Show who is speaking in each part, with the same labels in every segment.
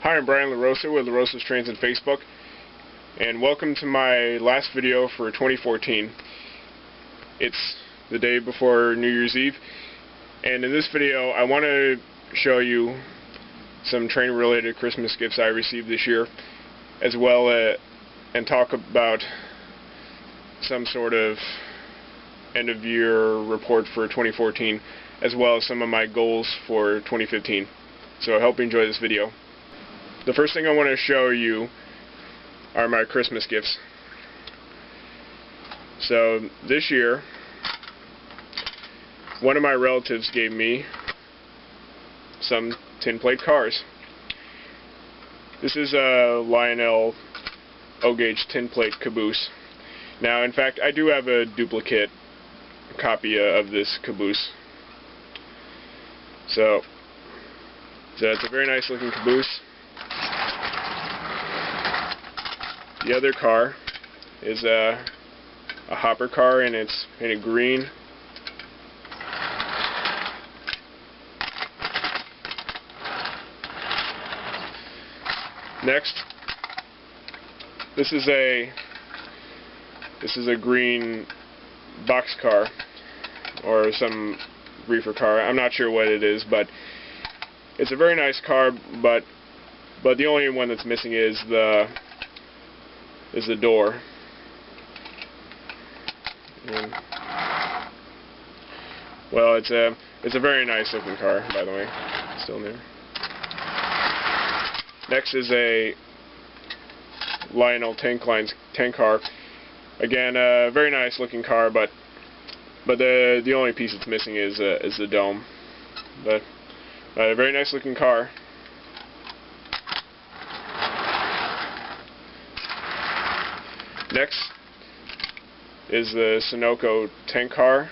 Speaker 1: Hi, I'm Brian LaRosa with LaRosa's Trains on Facebook, and welcome to my last video for 2014. It's the day before New Year's Eve, and in this video I want to show you some train-related Christmas gifts I received this year, as well and talk about some sort of end-of-year report for 2014, as well as some of my goals for 2015. So I hope you enjoy this video. The first thing I want to show you are my Christmas gifts. So this year, one of my relatives gave me some tin plate cars. This is a Lionel O-Gauge tin plate caboose. Now, in fact, I do have a duplicate copy of this caboose. So it's a very nice looking caboose. The other car is a hopper car, and it's painted green. Next, this is a green boxcar, or some reefer car. I'm not sure what it is, but it's a very nice car. But the only one that's missing is the door. And, well, it's a very nice looking car, by the way. Still new. Next is a Lionel tank car. Again, a very nice looking car, but the only piece it's missing is the dome. But a very nice looking car. Next is the Sunoco tank car,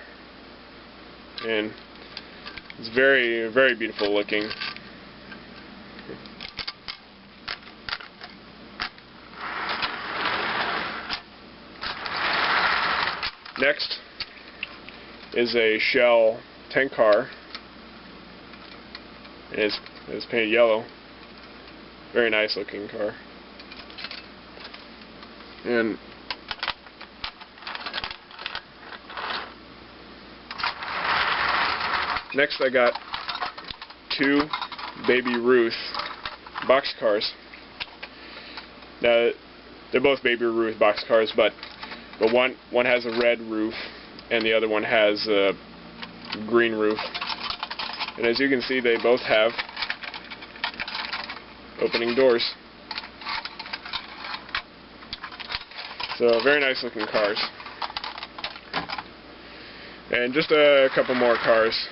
Speaker 1: and it's very, very beautiful looking. Next is a Shell tank car, and it's painted yellow. Very nice looking car. And next I got two Baby Ruth boxcars. Now they're both Baby Ruth boxcars, but one has a red roof and the other one has a green roof. And as you can see, they both have opening doors. So very nice looking cars. And just a couple more cars.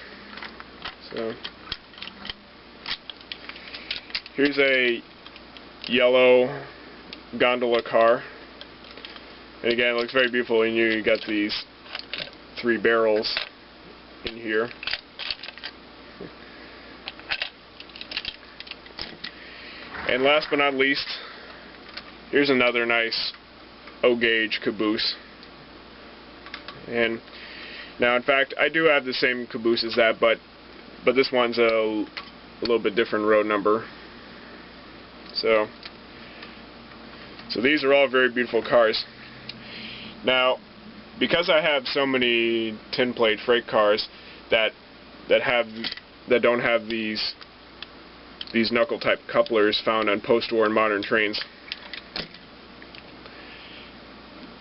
Speaker 1: So here's a yellow gondola car. And again, it looks very beautiful, and you got these 3 barrels in here. And last but not least, here's another nice O-Gauge caboose. And now, in fact, I do have the same caboose as that, but this one's a little bit different road number. So these are all very beautiful cars. Now, because I have so many tin plate freight cars that don't have these knuckle type couplers found on post-war and modern trains,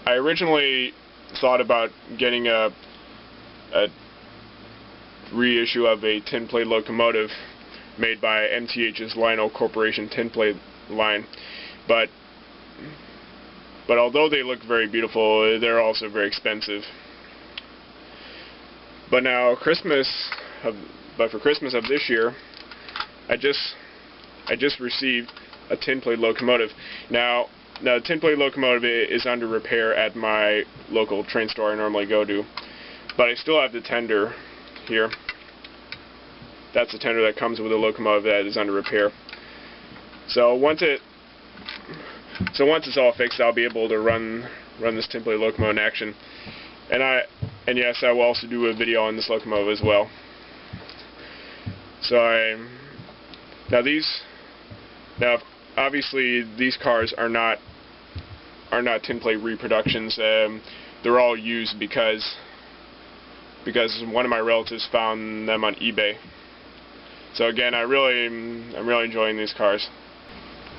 Speaker 1: I originally thought about getting a reissue of a tin plate locomotive made by MTH's Lionel Corporation tin plate line, but although they look very beautiful, they're also very expensive. But for Christmas of this year, I just received a tin plate locomotive. Now the tin plate locomotive is under repair at my local train store I normally go to, but I still have the tender here. That's the tender that comes with the locomotive that is under repair. So once it's all fixed, I'll be able to run this tin plate locomotive in action. And yes, I will also do a video on this locomotive as well. So now these Now, obviously, these cars are not tin plate reproductions. They're all used because one of my relatives found them on eBay. So again, I'm really enjoying these cars.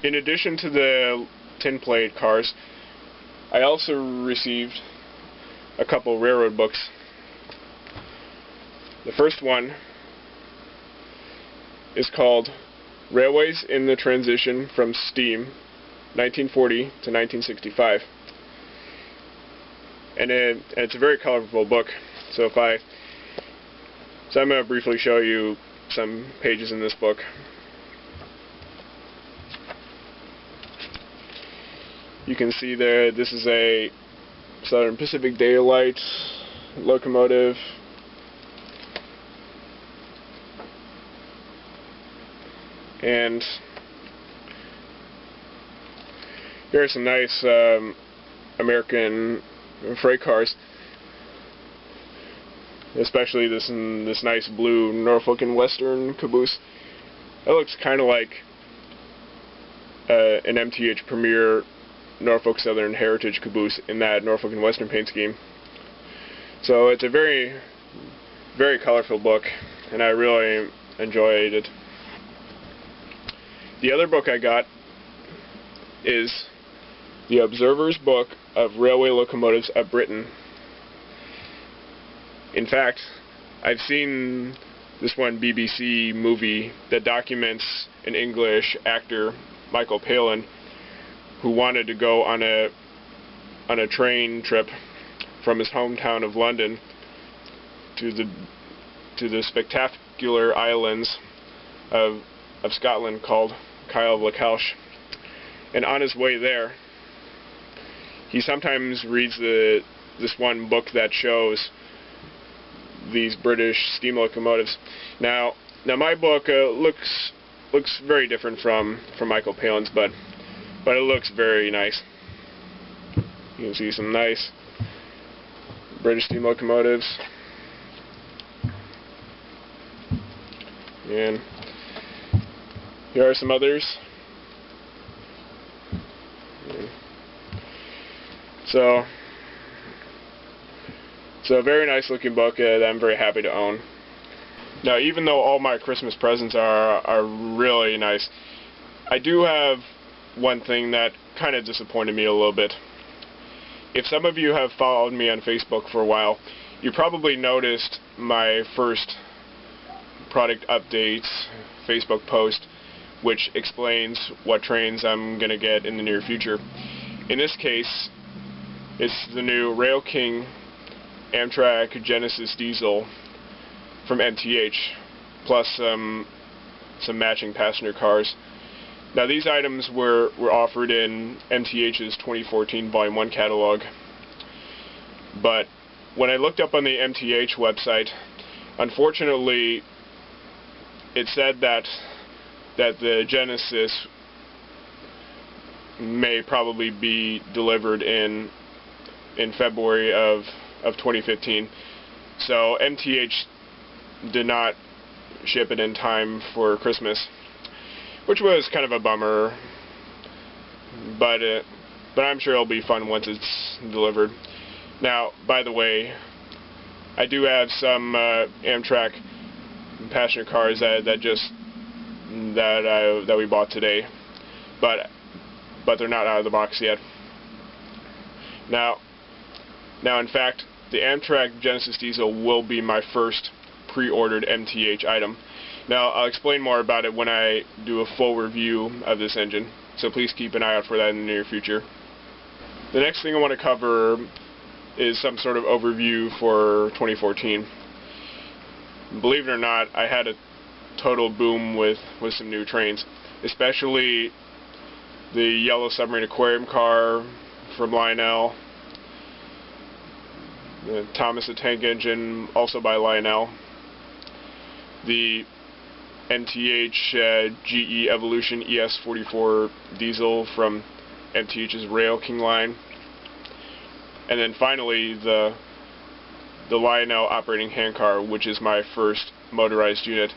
Speaker 1: In addition to the tin plate cars, I also received a couple railroad books. The first one is called Railways in the Transition from Steam, 1940 to 1965. And it's a very colorful book. So I'm going to briefly show you some pages in this book. You can see there, this is a Southern Pacific Daylight locomotive. And here are some nice American freight cars, especially this nice blue Norfolk and Western caboose. That looks kind of like an MTH Premier Norfolk Southern Heritage caboose in that Norfolk and Western paint scheme. So it's a very, very colorful book, and I really enjoyed it. The other book I got is The Observer's Book of Railway Locomotives of Britain. In fact, I've seen this one BBC movie that documents an English actor, Michael Palin, who wanted to go on a train trip from his hometown of London to the spectacular islands of Scotland called Kyle of Lacalche. And on his way there, he sometimes reads this one book that shows these British steam locomotives. Now my book looks very different from Michael Palin's, but it looks very nice. You can see some nice British steam locomotives. And here are some others. So a very nice looking book that I'm very happy to own. Now, even though all my Christmas presents are really nice, I do have one thing that kind of disappointed me a little bit. If some of you have followed me on Facebook for a while, you probably noticed my first product updates Facebook post, which explains what trains I'm going to get in the near future. In this case, it's the new Rail King Amtrak Genesis diesel from MTH, plus some matching passenger cars. Now, these items were offered in MTH's 2014 Volume 1 catalog, but when I looked up on the MTH website, unfortunately, it said that the Genesis may probably be delivered in February of 2015. So MTH did not ship it in time for Christmas, which was kind of a bummer, but I'm sure it'll be fun once it's delivered. Now, by the way, I do have some Amtrak passenger cars that we bought today, but they're not out of the box yet. Now, in fact, the Amtrak Genesis diesel will be my first pre-ordered MTH item. Now, I'll explain more about it when I do a full review of this engine, so please keep an eye out for that in the near future. The next thing I want to cover is some sort of overview for 2014. Believe it or not, I had a total boom with some new trains, especially the Yellow Submarine Aquarium car from Lionel, the Thomas the Tank Engine, also by Lionel, the MTH GE Evolution ES44 diesel from MTH's Rail King line, and then finally the Lionel operating handcar, which is my first motorized unit.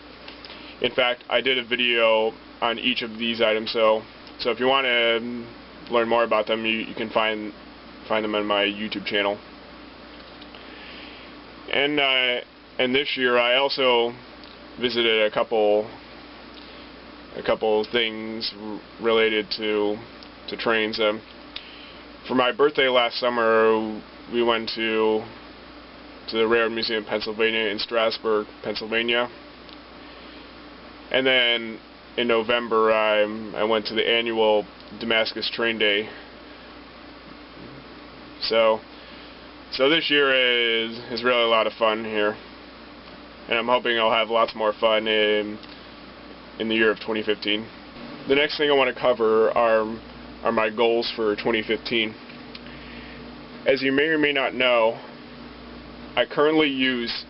Speaker 1: In fact, I did a video on each of these items. So if you want to learn more about them, you can find them on my YouTube channel. And this year I also visited a couple things related to trains. For my birthday last summer, we went to the Railroad Museum of Pennsylvania in Strasburg, Pennsylvania. And then in November, I went to the annual Damascus Train Day. So this year is really a lot of fun here, and I'm hoping I'll have lots more fun in the year of 2015. The next thing I want to cover are my goals for 2015. As you may or may not know, I currently use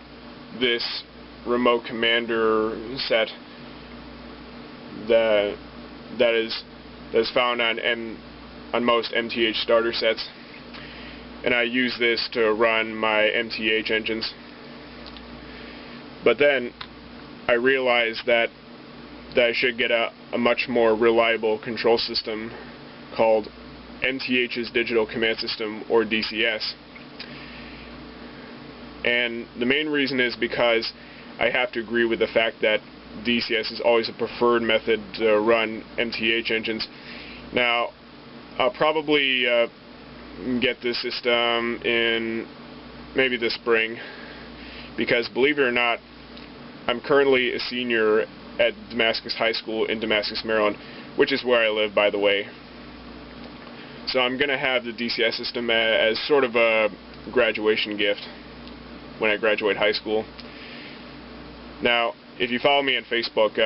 Speaker 1: this remote commander set that is found on most MTH starter sets, and I use this to run my MTH engines. But then I realized that I should get a much more reliable control system called MTH's Digital Command System, or DCS. And the main reason is because I have to agree with the fact that DCS is always a preferred method to run MTH engines. Now, I'll probably get this system in maybe this spring, because believe it or not, I'm currently a senior at Damascus High School in Damascus, Maryland, which is where I live, by the way. So I'm going to have the DCS system as sort of a graduation gift when I graduate high school. Now, if you follow me on Facebook,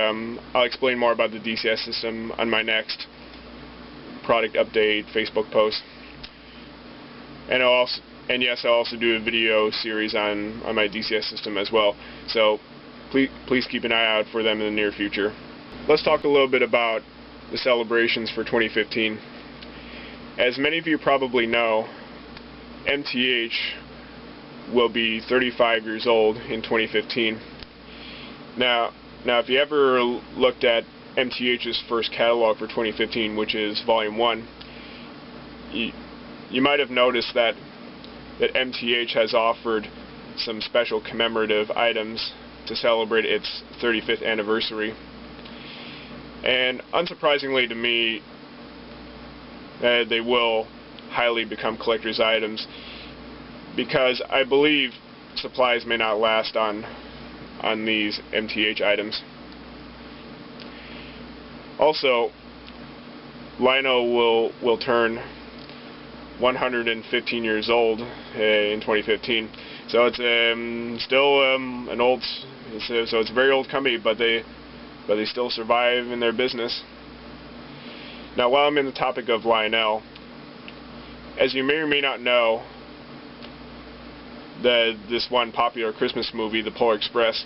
Speaker 1: I'll explain more about the DCS system on my next product update Facebook post. And yes, I'll also do a video series on my DCS system as well. So please keep an eye out for them in the near future. Let's talk a little bit about the celebrations for 2015. As many of you probably know, MTH will be 35 years old in 2015. Now if you ever looked at MTH's first catalog for 2015, which is Volume 1, you might have noticed that MTH has offered some special commemorative items to celebrate its 35th anniversary. And unsurprisingly to me, they will highly become collector's items, because I believe supplies may not last on these MTH items. Also, Lionel will turn 115 years old in 2015. So it's still an old, so it's a very old company, but they still survive in their business. Now, while I'm in the topic of Lionel, as you may or may not know, this one popular Christmas movie, The Polar Express,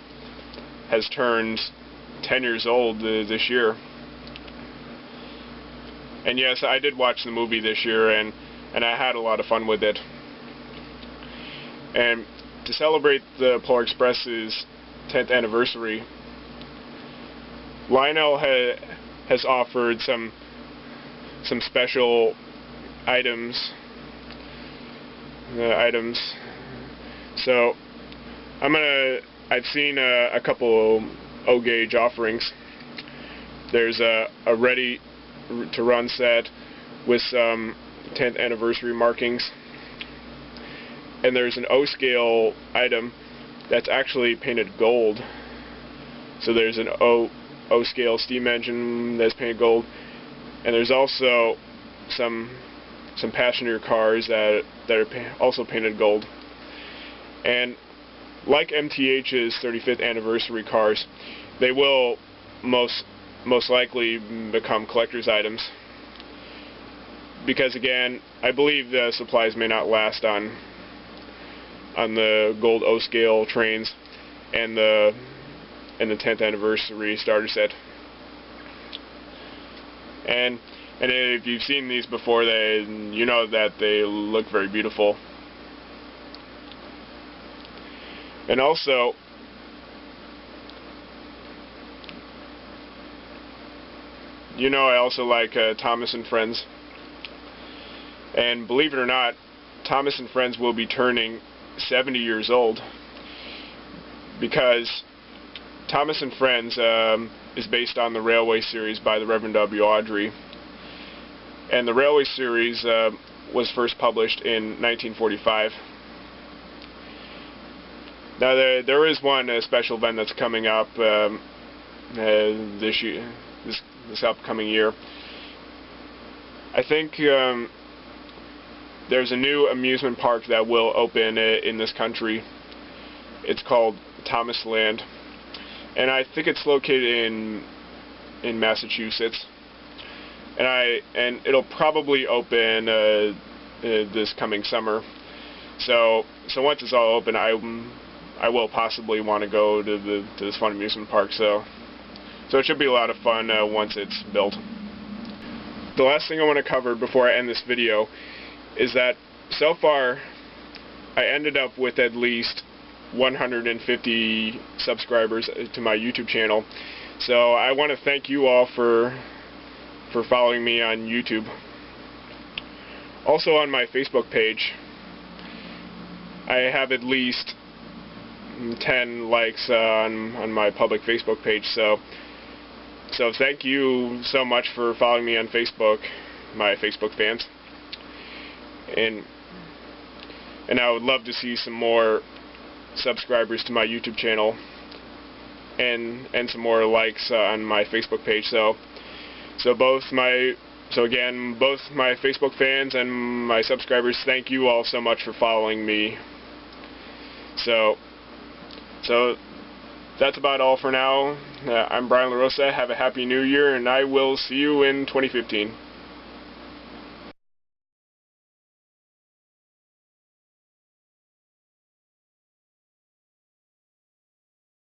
Speaker 1: has turned 10 years old this year. And yes, I did watch the movie this year, and I had a lot of fun with it. And to celebrate the Polar Express's 10th anniversary, Lionel has offered some special items. So I've seen a couple O-gauge offerings. There's a ready to run set with some 10th anniversary markings, and there's an O-scale item that's actually painted gold. So there's an O-scale steam engine that's painted gold, and there's also some passenger cars that are also painted gold. And like MTH's 35th anniversary cars, they will most likely become collector's items, because again, I believe the supplies may not last on the gold O-scale trains and the 10th anniversary starter set. And if you've seen these before, you know that they look very beautiful. And also, you know I also like Thomas and Friends. And believe it or not, Thomas and Friends will be turning 70 years old, because Thomas and Friends is based on the Railway series by the Reverend W. Awdry. And the Railway series was first published in 1945. Now there is one special event that's coming up this upcoming year. I think there's a new amusement park that will open in this country. It's called Thomas Land, and I think it's located in Massachusetts. And it'll probably open this coming summer. So once it's all open, I will possibly want to go to this fun amusement park. So it should be a lot of fun once it's built. The last thing I want to cover before I end this video is that so far I ended up with at least 150 subscribers to my YouTube channel. So I want to thank you all for following me on YouTube. Also on my Facebook page, I have at least 10 likes on my public Facebook page. So thank you so much for following me on Facebook, my Facebook fans. And I would love to see some more subscribers to my YouTube channel and some more likes on my Facebook page. So again, both my Facebook fans and my subscribers, thank you all so much for following me. So that's about all for now. I'm Brian LaRosa. Have a happy new year, and I will see you in 2015.